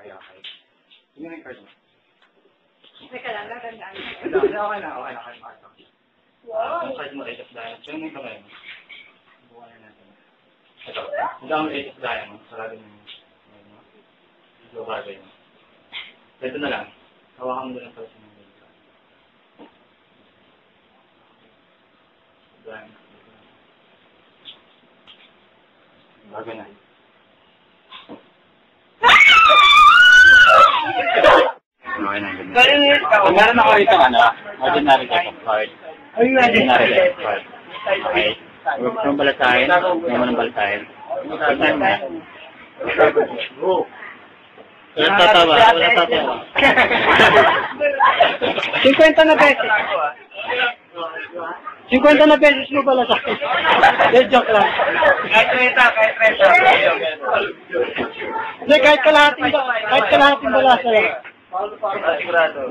Okay, okay. Tingnan mo yung card mo. Teka lang, natandaan ko. Okay na. Wow. Yung card mo, 8 of diamonds. Tingnan mo yung kamay mo. Bukan na natin. Ito. Ang dami 8 of diamonds. Sarado mo yung kamay mo. Ito bagay mo. Ito na lang. Hawakan mo lang pala sa mga dito. Diamond. Bago na. Okay na, ganun. Pag meron ako rito, ordinary deck of cards. Ordinary deck of cards. Okay. Huwag mo balasahin. Huwag mo nang balasahin. Balasahin mo na. Walang tatawa. 50 na pesos. 50 na pesos mo pala sa akin. Joke lang. Kahit 30. Hindi, kahit kalahating balasa lang. Sigurado.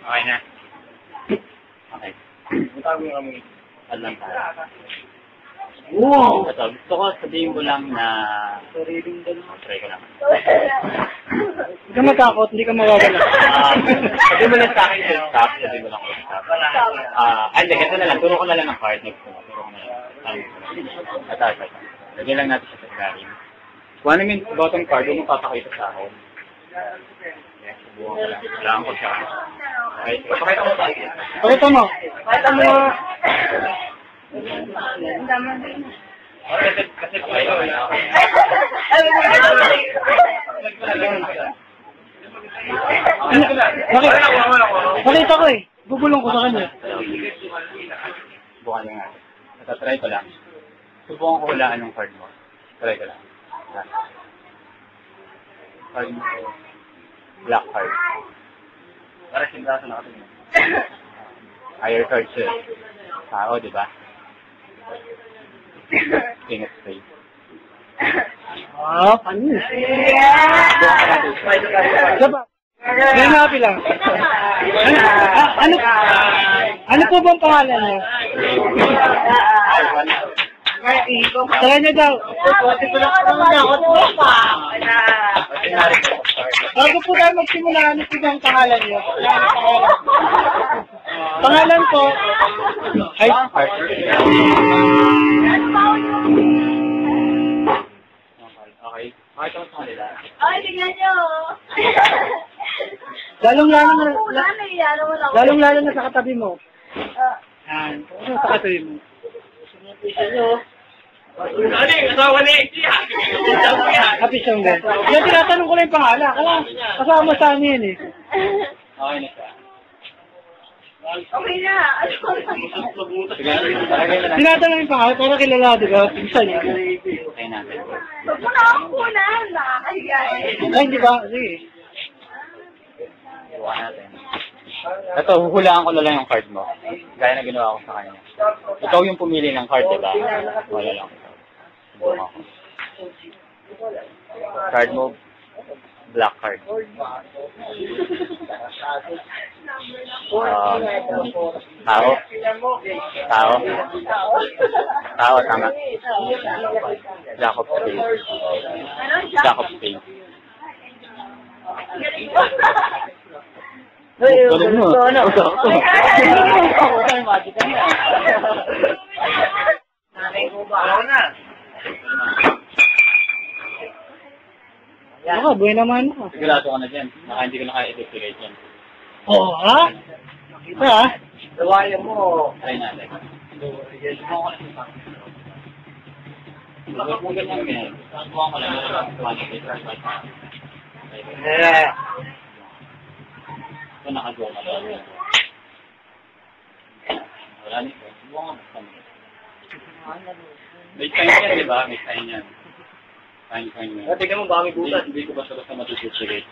Okay na. Okay. Alam tayo. Wow! Ito, gusto ko sabihin mo lang na try ko lang. Hindi ka matakot, hindi ka mawawala. Sabihin mo lang sa akin yung stop, sabihin mo lang yung stop. Hindi, ganito na lang. Turo ko na lang ang card. Turo ko na lang. Ito. Lagyan lang natin siya sa ilalim. Kung ano yung bottom card, huwag mo papakita sa akin. Yes, subukan ko lang. Kailangan ko siya. Okay, pakita mo sa akin. Pakita mo. Kasi Nakita ko eh. Bubulong ko sa kanya. Subukan lang natin. Try ko lang. Subukan ko hulaan yung card mo. Try ko lang. Card mo. Black card. Para sindaso na kasi. Higher card siya. Tao, di ba? King of Spades. Panis. Diba? May happy lang. Ano po bang pangalan niya? Tara niya daw. Bago po tayo magsimula, ano po bang pangalan niyo? Pangalan ko ay Okay. Pakita mo sa kanila. Ay, tignan nyo. lalong-lalo na sa katabi mo. Yan. Sa katabi mo. Happy siyang din. Yan, tinatanong ko lang yung pangalan. Kasama sa amin yan eh. Okay na siya. Okay na. Tinatanong yung pangalan para kilala, di ba? Pinsan niya. Okay natin. Huwag mo na akong kunan. Nakakahiya eh. Ay, di ba? Sige. Subukan natin. Ito, huhulaan ko na lang yung card mo. Gaya na ginawa ko sa kanya. Ikaw yung pumili ng card, di ba? Wala lang. Subukan ko. Card mo, black card. Tao. Tao, tama. Jack of Spades. Jack of Spades. Galing mo. Ako, buhay naman ako. Sigurado ka na dyan. Baka hindi ko na kaya i-duplicate yan. Oo, ha? Nakita, ha? Dawayan mo. Try natin. Bakit mo ganyan? Subukan ko lang. Ito nakagawa ka ba? Wala nito. Subukan ko lang. May sign yan, di ba? May sign yan. Sign yan. Tignan mo, baka may butas. Hindi ko basta matutuplicate.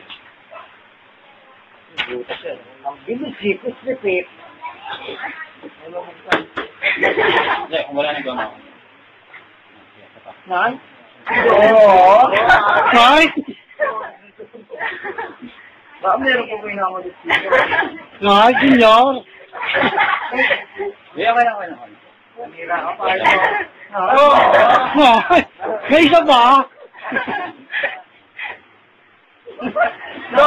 Butas yan. Ang bilis, sipis, sipis. Hindi, kung wala nang gama. Nay? Oo. Nay? Baka meron po kayo na ako dito. Nay, ganyan. Okay lang. Nanira ka pa. Nay? May isa ba? No!